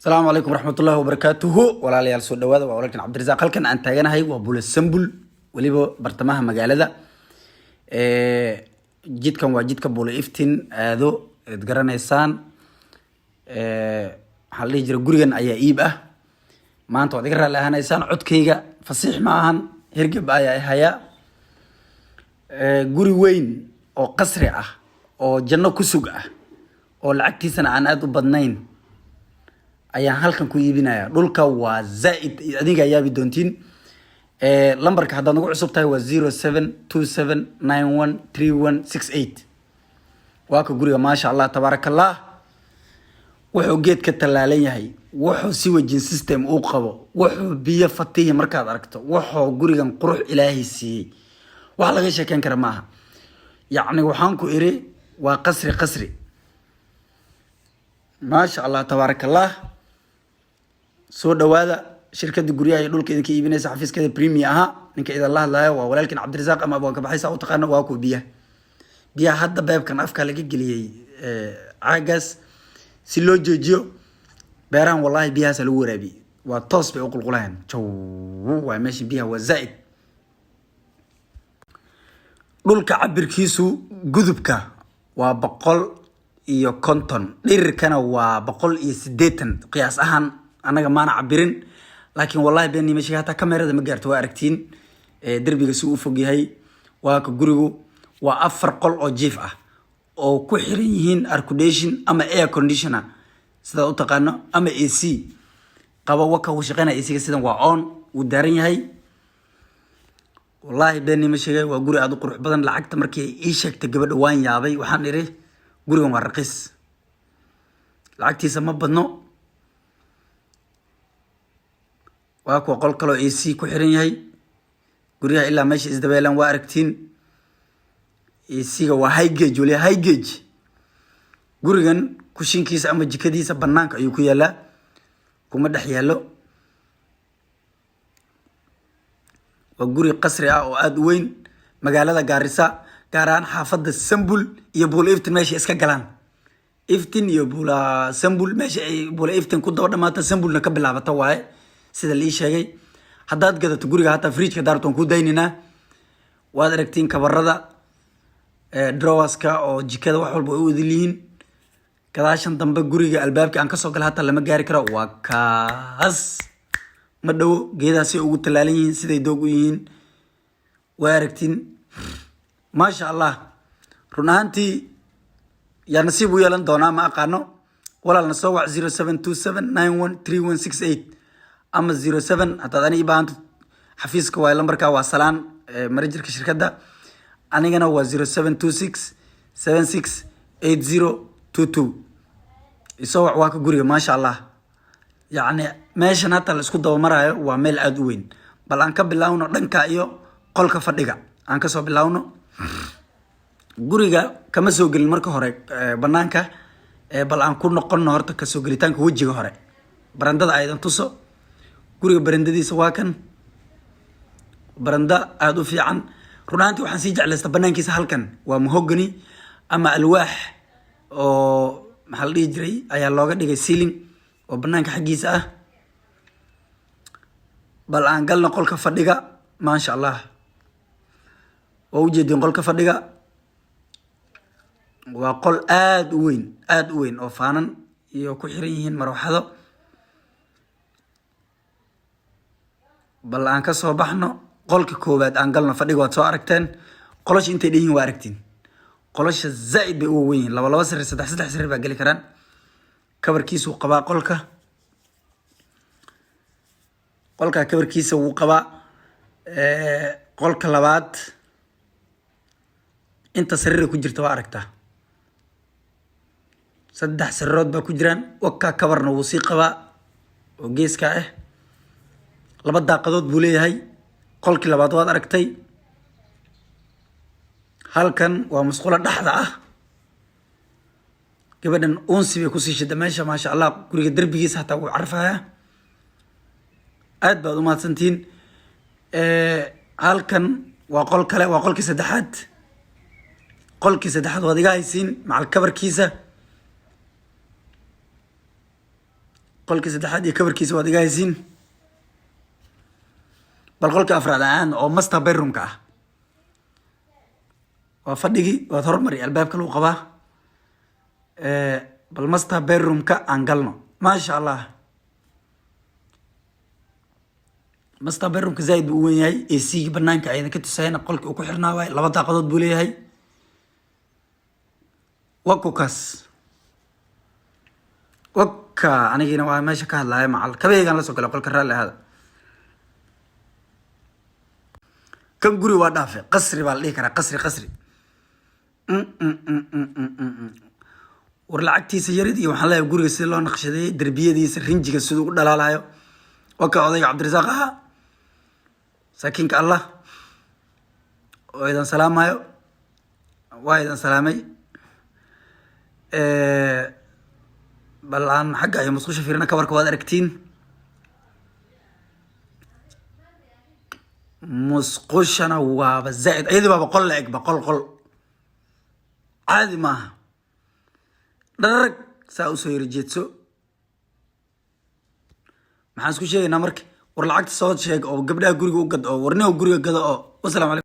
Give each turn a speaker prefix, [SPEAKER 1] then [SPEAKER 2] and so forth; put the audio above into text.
[SPEAKER 1] السلام عليكم ورحمة الله وبركاته ولا ليال سود دواد ولكن عبد الرزاق halkan aan taaganahay waa bul sambul waliba bartamaha magaalada jidkan waa jidka bul iftiin aado id garanaysaan waxa la jira gurigan ayaa iib ah maanta waad iga raali ahanaysaan codkayga fasiix ma ahan hergeb ayaa haya guri weyn oo qasri ah oo janno ku sug ah oo lacagtiisana aan aad u badnayn ayaan halkan ku iibinaya dhulka waa zaid adiga yaabi doontiin lambarka hadda nagu cusub tahay waa 0727913168 waa ka guriga ma sha Allah tabarakallah wuxuu geed ka talaalan yahay wuxuu si wajin system uu qabo wuxuu biyo fatihi markaad aragto wuxuu gurigan qurux ilaahi siiyay wax laga sheekan kara maaha yaani waxaan ku iri waa qasri ma sha Allah tabarakallah soo dhawaada shirkadda guriyaha dhulka idinka iibinaysa xafiiskada premier aha ninka idin la hadlayo waa walaalkin Cabdi Rasaaq ama abaan ka baxaysa u taqaan waa ku biya hadda beebkan afka laga galiyay caagas si loo joojiyo beerahan wallahi biyahaas lagu waraabi waa toos bay u qulqulayaan waa meesha biyaha waa zaid dhulka cabirkiisu gudubka waa 150 dhirkana waa 180 qiyaas ahaan anaga maana cabirin laakiin wallahi beenni ma sheegata kamerada ma gaarto waa aragtiin darbiga si uu fog yahay waa ka gurigu waa 4 qol oo jiif ah oo ku xiran yihiin air condition ama air conditioner sida u taqaano ama AC qaba waka uu shaqeynaa AC ga sidan waa on uu daaran yahay wallahi beenni ma sheegay waa guri aad u qurux badan lacagta markii ii sheegtay gabadha waan yaabay waxaan iri gurigan waa raqiis lacagtiisa ma badno waa ku qol kale AC ku xiran yahay guriga ilaa meesha isdabeelan waa aragtiin AC ga waa high gauge gurigan kushinkiisa ama jikadiisa banaanka ayuu ku yaalaa kuma dhex yaalo waa guri qasri ah oo aad u weyn magaalada Gaarisa gaar ahaan xaafadda Sambul iyo Bul Iftiin meesha iska galaan Iftiin iyo Bula Sambul meesha ay Bula Iftiin ku daba dhamaata Sambulna ka bilaabata waaye sida la ii sheegay haddaad gadato guriga hata fridge-ka daartoon ku daynina waad aragtiin kabarada drawerska oo jikada wax walba u idiliin gadaashan dambe guriga albaabka aan ka soo gal hata lama gaari karo waa kaas ma dhaw geedaasi ugu talaalan yihiin siday doog u yihiin waa aragtiin ma sha Allah run ahaantii yaa nasiib u yeelan doonaa ma aqaano walaalna soo wac 0727913168 ama 07 hataa ani baahanto xafiiska waa lambarka waa salaan managerka shirkadda anigana waa 0726768022 isoo waa ka guriga ma sha Allah yaani meeshan hata la isku daba marayo waa meel aad u weyn bal aan ka bilaawno dhanka iyo qolka fadhiga aan ka soo bilaawno guriga kama soo gelin marka hore banaanka bal aan ku noqono horta ka soo gelitaanka wajiga hore barandada aydan tuso guriga barandadiisa waa kan baranda aad u fiican runaantii waxaan si jeclaystay banaankiisa halkan waa mahogany ama alwaax oo maxal dhigi jiray ayaa looga dhigay ceiling oo banaanka xagiisa ah bal aan galno qolka fadhiga ma sha Allah oo u jeedin qolka fadhiga waa qol aad u weyn oo faanan iyo ku xiran yihiin marwaxado bal aan ka soo baxno qolka koobaad aan galno fadhiga waad soo aragteen qolosha intay dhihin waa aragtiin qolosha zaid bay ugu weyn laba sariir saddex sariir baa gali karaan kabarkiisu qabaa qolka kabarkiisa wuu qabaa qolka labaad inta sariir ku jirta waa aragtaa saddex sariirood baa ku jiraan waka kabarna wuu sii qabaa oo geeska ah laba daaqadood buu leeyahay qolkii labaad waad aragtay halkan waa musqulo dhaxda ah gabadhan unsi bay ku sii shida meesha ma sha Allah guriga darbigiisa hata uu carfaya aad baad u mahadsantiin halkan waa qol kale waa qolkii saddexaad waad iga haysiin macal kabarkiisa qolkii saddexaad iyo kabarkiisa waad iga haysiin. bal qolkii afraad aan oo master bedroomka ah waa fadhigii waad hormari albaabka lagu qabaa. bal master bedroomka aan galno. maasha allah master bedroomka zaaid buu u weyn yahay. AC banaanka ayna ka tusayna qolkii uu ku xirnaa waay. 2 daaqadood buu leeyahay. wakukaas waka anigina waa meesha ka hadlaya macal kabeegan la soo galay qolka raalli ahaada. kan guri waa dhaafe qasri baa la dhihi karaa. qasri war lacagtiisa yarid iyo waxaan leeyahay guriga sida loo naqshadeeyey derbiyadiisa rinjiga siduu u dhalaalayo. waka odayga cabdirasaaq ahaa saakiinka allah oo idan salaamayo. waa idan salaamay. bal aan xagga iyo musqusha fiirina kawarka waad aragtiin. musqushana waaba zaaid iyadii baaba qol la eg ba qol caadi maaha. dharag saa usoo yara jeedso. maxaan isku sheegaynaa marka war lacagta soo sheeg oo gabdhaha guriga u gad oo warniga guriga gado oo wasalaam calaykum.